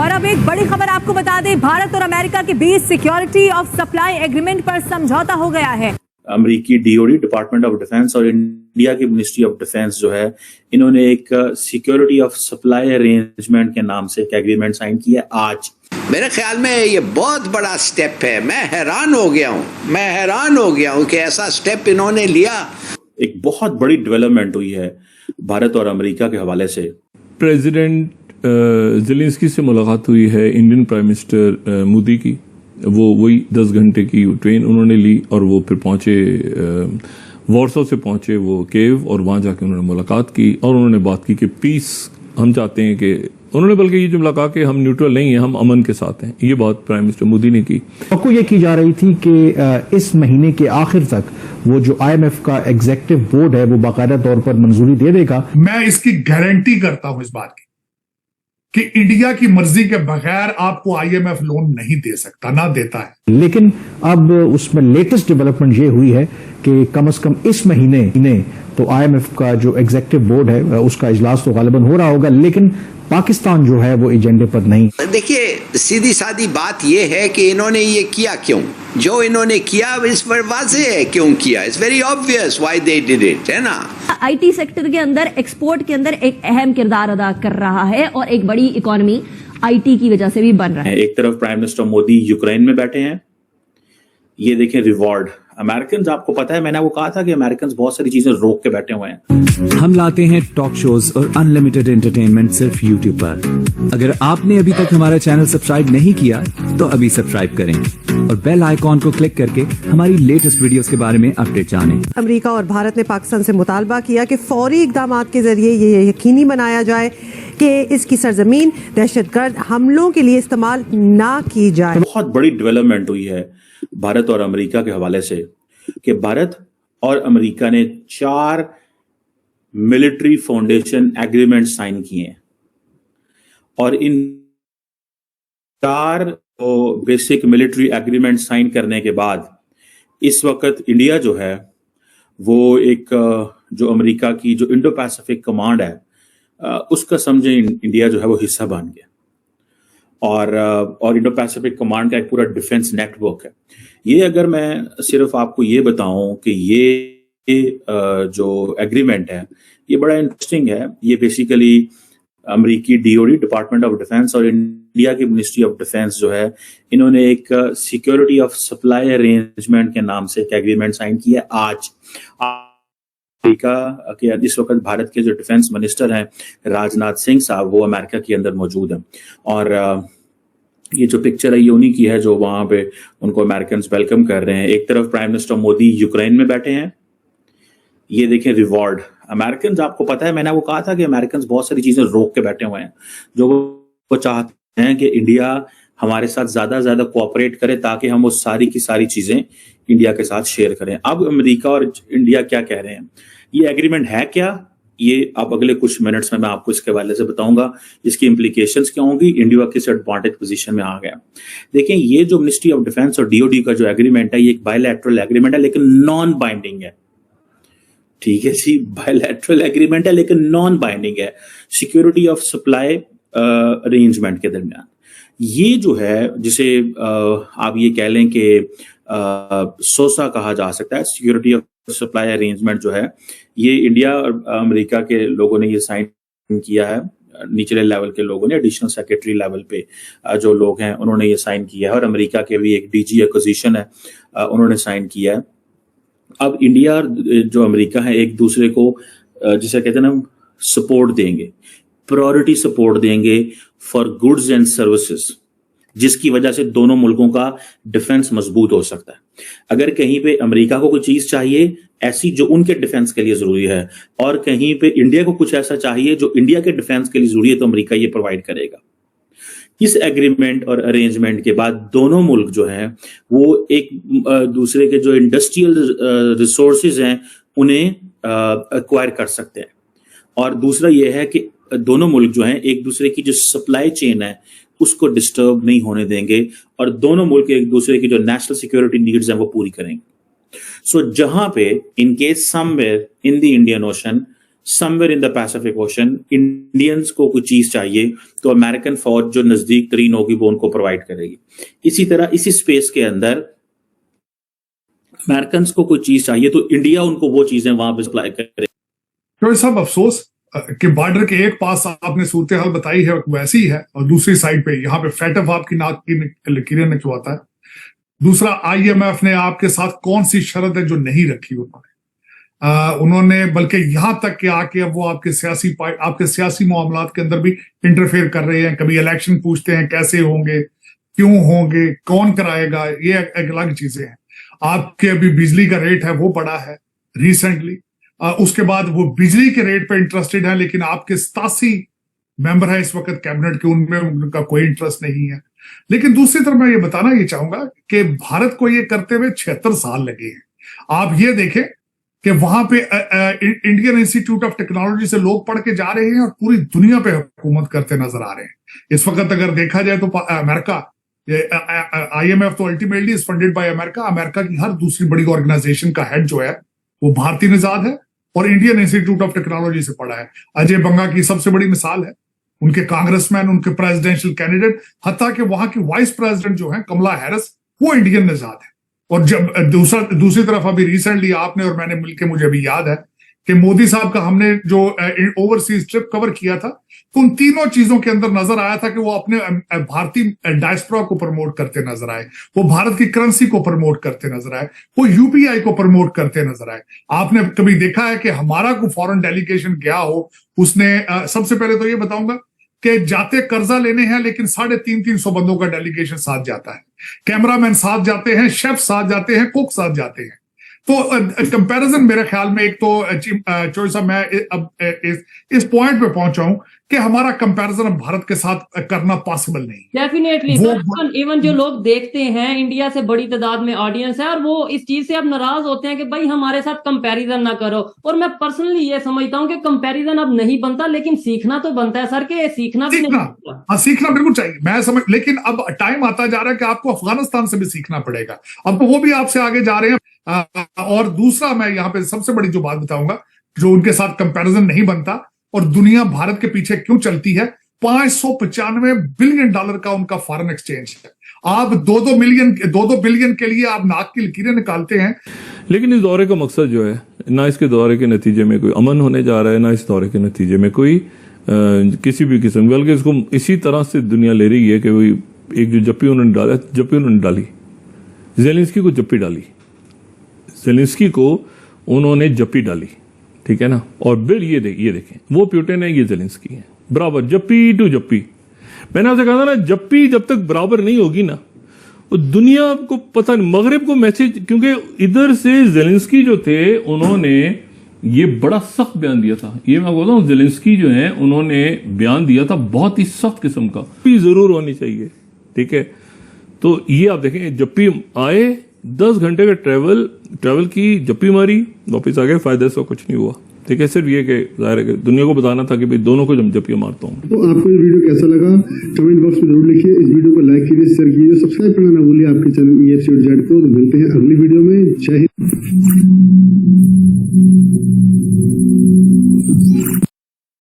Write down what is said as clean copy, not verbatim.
और अब एक बड़ी खबर आपको बता दें, भारत और अमेरिका के बीच सिक्योरिटी ऑफ सप्लाई एग्रीमेंट पर समझौता हो गया है। अमेरिकी डीओडी, डिपार्टमेंट ऑफ डिफेंस, और इंडिया की मिनिस्ट्री ऑफ डिफेंस जो है, इन्होंने एक सिक्योरिटी ऑफ सप्लाई अरेंजमेंट के नाम से एक एग्रीमेंट साइन किया आज। मेरे ख्याल में ये बहुत बड़ा स्टेप है। मैं हैरान हो गया हूं कि ऐसा स्टेप इन्होंने लिया। एक बहुत बड़ी डेवलपमेंट हुई है भारत और अमेरिका के हवाले से। प्रेसिडेंट ज़ेलेंस्की से मुलाकात हुई है इंडियन प्राइम मिनिस्टर मोदी की। वो वही 10 घंटे की ट्रेन उन्होंने ली और वो फिर पहुंचे वॉर्सो से पहुंचे वो केव, और वहां जाके उन्होंने मुलाकात की और उन्होंने बात की कि पीस हम चाहते हैं कि उन्होंने, बल्कि ये जुमला कहा कि हम न्यूट्रल नहीं है, हम अमन के साथ हैं। ये बात प्राइम मिनिस्टर मोदी ने की। आपको ये की जा रही थी कि इस महीने के आखिर तक वो जो IMF का एग्जीक्यूटिव बोर्ड है वो बाकायदा तौर पर मंजूरी दे देगा। मैं इसकी गारंटी करता हूं इस बात की कि इंडिया की मर्जी के बगैर आपको IMF लोन नहीं दे सकता, ना देता है। लेकिन अब उसमें लेटेस्ट डेवलपमेंट ये हुई है कि कम से कम इस महीने तो IMF का जो एग्जीक्यूटिव बोर्ड है उसका इजलास तो गालिबन हो रहा होगा, लेकिन पाकिस्तान जो है वो एजेंडे पर नहीं। देखिए, सीधी सादी बात यह है कि इन्होंने ये किया क्यों? जो इन्होंने किया इस पर वाज़ेह है क्यों किया। It's very obvious why they did it, है ना। IT सेक्टर के अंदर, एक्सपोर्ट के अंदर एक अहम किरदार अदा कर रहा है और एक बड़ी इकोनॉमी IT की वजह से भी बन रहा है। एक तरफ प्राइम मिनिस्टर मोदी यूक्रेन में बैठे हैं, ये देखें रिवॉर्ड। अमेरिकन, आपको पता है मैंने वो कहा था कि अमेरिकन बहुत सारी चीजें रोक के बैठे हुए हैं। हम लाते हैं टॉक शोज और अनलिमिटेड एंटरटेनमेंट सिर्फ YouTube पर। अगर आपने अभी तक हमारा चैनल सब्सक्राइब नहीं किया तो अभी सब्सक्राइब करें और बेल आइकॉन को क्लिक करके हमारी लेटेस्ट वीडियोस के बारे में अपडेट जानें। अमेरिका और भारत ने पाकिस्तान से मुतालबा किया कि फौरी इकदाम के जरिए ये यकीनी बनाया जाए कि इसकी सरजमीन दहशतगर्द हमलों के लिए इस्तेमाल ना की जाए। बहुत बड़ी डेवलपमेंट हुई है भारत और अमेरिका के हवाले से कि भारत और अमेरिका ने 4 मिलिट्री फाउंडेशन एग्रीमेंट साइन किए हैं और इन 4 बेसिक मिलिट्री एग्रीमेंट साइन करने के बाद इस वक्त इंडिया जो है वो एक जो अमेरिका की जो इंडो पैसिफिक कमांड है उसका समझे इंडिया जो है वो हिस्सा बन गया और इंडो पैसिफिक कमांड का एक पूरा डिफेंस नेटवर्क है। ये अगर मैं सिर्फ आपको ये बताऊं कि ये जो एग्रीमेंट है ये बड़ा इंटरेस्टिंग है। ये बेसिकली अमेरिकी DOD, डिपार्टमेंट ऑफ डिफेंस, और इंडिया की मिनिस्ट्री ऑफ डिफेंस जो है, इन्होंने एक सिक्योरिटी ऑफ सप्लाई अरेंजमेंट के नाम से एक एग्रीमेंट साइन किया आज। अमेरिका के इस वक्त भारत के जो डिफेंस मिनिस्टर हैं राजनाथ सिंह साहब, वो अमेरिका के अंदर मौजूद हैं और ये जो पिक्चर है ये उन्हीं की है जो वहां पे उनको अमेरिकन वेलकम कर रहे हैं। एक तरफ प्राइम मिनिस्टर मोदी यूक्रेन में बैठे हैं, ये देखें रिवॉर्ड। अमेरिकन, आपको पता है मैंने वो कहा था कि अमेरिकन बहुत सारी चीजें रोक के बैठे हुए हैं, जो वो चाहते हैं कि इंडिया हमारे साथ ज्यादा कोऑपरेट करे ताकि हम वो सारी की सारी चीजें इंडिया के साथ शेयर करें। अब अमेरिका और इंडिया क्या कह रहे हैं, ये एग्रीमेंट है क्या, ये अब अगले कुछ मिनट्स में मैं आपको इसके हवाले से बताऊंगा। इसकी इम्प्लीकेशंस क्या होंगी, इंडिया किस एडवांटेज पोजीशन में आ गया। देखिए, ये जो मिनिस्ट्री ऑफ डिफेंस और DOD का जो एग्रीमेंट है ये एक बायलैटरल एग्रीमेंट है लेकिन नॉन बाइंडिंग है। ठीक है जी, बायलैटरल एग्रीमेंट है लेकिन नॉन बाइंडिंग है सिक्योरिटी ऑफ सप्लाई अरेंजमेंट के दरमियान। ये जो है जिसे आप ये कह लें कि सोसा कहा जा सकता है, सिक्योरिटी ऑफ सप्लाई अरेंजमेंट जो है, ये इंडिया और अमेरिका के लोगों ने ये साइन किया है। निचले लेवल के लोगों ने, एडिशनल सेक्रेटरी लेवल पे जो लोग हैं उन्होंने ये साइन किया है और अमेरिका के भी एक DG एक्विजिशन है उन्होंने साइन किया है। अब इंडिया और जो अमेरिका है एक दूसरे को जिसे कहते हैं ना सपोर्ट देंगे, प्रायोरिटी सपोर्ट देंगे फॉर गुड्स एंड सर्विसेज, जिसकी वजह से दोनों मुल्कों का डिफेंस मजबूत हो सकता है। अगर कहीं पे अमेरिका को कोई चीज चाहिए ऐसी जो उनके डिफेंस के लिए जरूरी है और कहीं पे इंडिया को कुछ ऐसा चाहिए जो इंडिया के डिफेंस के लिए जरूरी है, तो अमेरिका ये प्रोवाइड करेगा। इस एग्रीमेंट और अरेंजमेंट के बाद दोनों मुल्क जो हैं वो एक दूसरे के जो इंडस्ट्रियल रिसोर्सेज हैं उन्हें एक्वायर कर सकते हैं। और दूसरा यह है कि दोनों मुल्क जो हैं एक दूसरे की जो सप्लाई चेन है उसको डिस्टर्ब नहीं होने देंगे और दोनों मुल्क एक दूसरे की जो नेशनल सिक्योरिटी नीड्स हैं वो पूरी करेंगे। सो जहां पे in case somewhere in the Indian ocean somewhere in the Pacific ocean Indians को कुछ चीज चाहिए तो अमेरिकन फौज जो नजदीक तरीन होगी वो उनको प्रोवाइड करेगी। इसी तरह इसी स्पेस के अंदर अमेरिकन को कोई चीज चाहिए तो इंडिया उनको वो चीजें वहां पे सप्लाई करे। तो सब अफसोस कि बॉर्डर के एक पास आपने सूरत हाल बताई है वैसी ही है, और दूसरी साइड पे यहाँ पे फैटफ आपकी नाक की लकीरें निकलवाता है। दूसरा, IMF ने आपके साथ कौन सी शर्त है जो नहीं रखी उन्होंने, बल्कि यहां तक कि आके अब वो आपके सियासी मामलात के अंदर भी इंटरफेयर कर रहे हैं। कभी इलेक्शन पूछते हैं कैसे होंगे, क्यों होंगे, कौन कराएगा, ये एक अलग चीजें हैं। आपके अभी बिजली का रेट है वो बढ़ा है रिसेंटली, उसके बाद वो बिजली के रेट पे इंटरेस्टेड है, लेकिन आपके 87 मेंबर है इस वक्त कैबिनेट के, उनमें उनका कोई इंटरेस्ट नहीं है। लेकिन दूसरी तरफ मैं ये बताना ये चाहूंगा कि भारत को ये करते हुए 76 साल लगे हैं। आप ये देखें कि वहां पे इंडियन इंस्टीट्यूट ऑफ टेक्नोलॉजी से लोग पढ़ के जा रहे हैं और पूरी दुनिया पे हुकूमत करते नजर आ रहे हैं। इस वक्त अगर देखा जाए तो अमेरिका, IMF तो ultimately is funded by America. America की हर दूसरी बड़ी ऑर्गेनाइजेशन का हेड जो है वो भारतीय निजाद है और इंडियन इंस्टीट्यूट ऑफ टेक्नोलॉजी से पढ़ा है। अजय बंगा की सबसे बड़ी मिसाल है, उनके कांग्रेसमैन, उनके प्रेसिडेंशियल कैंडिडेट, हत्ता कि वहां की वाइस प्रेसिडेंट जो है कमला हैरिस, वो इंडियन निजाद है। और जब दूसरी तरफ अभी रिसेंटली आपने और मैंने मिलकर, मुझे अभी याद है कि मोदी साहब का हमने जो ओवरसीज ट्रिप कवर किया था, तो उन तीनों चीजों के अंदर नजर आया था कि वो अपने भारतीय डायस्पोरा को प्रमोट करते नजर आए, वो भारत की करेंसी को प्रमोट करते नजर आए, वो UPI को प्रमोट करते नजर आए। आपने कभी देखा है कि हमारा कोई फॉरेन डेलीगेशन गया हो, उसने सबसे पहले तो ये बताऊंगा कि जाते कर्जा लेने हैं, लेकिन 350 बंदों का डेलीगेशन साथ जाता है, कैमरामैन साथ जाते हैं, शेफ साथ जाते हैं, कुक साथ जाते हैं। तो कंपैरिजन मेरे ख्याल में, एक तो चोई साहब मैं अब इस पॉइंट पे पहुंचा हूं कि हमारा कंपैरिजन अब भारत के साथ करना पॉसिबल नहीं। डेफिनेटली सर, इवन जो लोग देखते हैं, इंडिया से बड़ी तादाद में ऑडियंस है, और वो इस चीज से अब नाराज होते हैं कि भाई हमारे साथ कंपैरिजन ना करो। और मैं पर्सनली ये समझता हूं कि कंपैरिजन अब नहीं बनता, लेकिन सीखना तो बनता है सर, के सीखना भी नहीं बनता। हाँ, सीखना बिल्कुल चाहिए, मैं समझ, लेकिन अब टाइम आता जा रहा है कि आपको अफगानिस्तान से भी सीखना पड़ेगा। अब तो वो भी आपसे आगे जा रहे हैं। और दूसरा, मैं यहाँ पे सबसे बड़ी जो बात बताऊंगा, जो उनके साथ कंपैरिजन नहीं बनता और दुनिया भारत के पीछे क्यों चलती है, $595 बिलियन का उनका फॉरेन एक्सचेंज है। आप 2-2 बिलियन के लिए आप नाक की लकीरें निकालते हैं। लेकिन इस दौरे का मकसद जो है, ना इसके दौरे के नतीजे में कोई अमन होने जा रहा है, ना इस दौरे के नतीजे में कोई किसी भी किस्म, बल्कि इसको इसी तरह से दुनिया ले रही है कि वही एक जो जप्पी उन्होंने डाली, ज़ेलेंस्की को जप्पी डाली, ज़ेलेंस्की को उन्होंने जप्पी डाली, ठीक है ना। और बिल ये देखें, वो पुतिन है, ये ज़ेलेंस्की है, बराबर जप्पी टू जप्पी। मैंने आपसे कहा था ना, जप्पी जब तक बराबर नहीं होगी ना, वो दुनिया को पता नहीं, मगरिब को मैसेज, क्योंकि इधर से ज़ेलेंस्की जो थे उन्होंने ये बड़ा सख्त बयान दिया था। ये मैं बोलता हूँ, ज़ेलेंस्की जो है उन्होंने बयान दिया था बहुत ही सख्त किस्म का, भी जरूर होनी चाहिए, ठीक है। तो ये आप देखें, जप्पी आए, 10 घंटे का ट्रेवल की, जप्पी मारी, वापस आ गए, फायदे से कुछ नहीं हुआ, ठीक है। सिर्फ ये कि जाहिर है कि दुनिया को बताना था कि भाई दोनों को जप्पियां मारता हूँ। तो आपको ये वीडियो कैसा लगा कमेंट बॉक्स में जरूर लिखिए, इस वीडियो को लाइक कीजिए, शेयर कीजिए, सब्सक्राइब करना ना भूलिए आपके चैनल EFC को। तो मिलते हैं अगली वीडियो में। जय हिंद।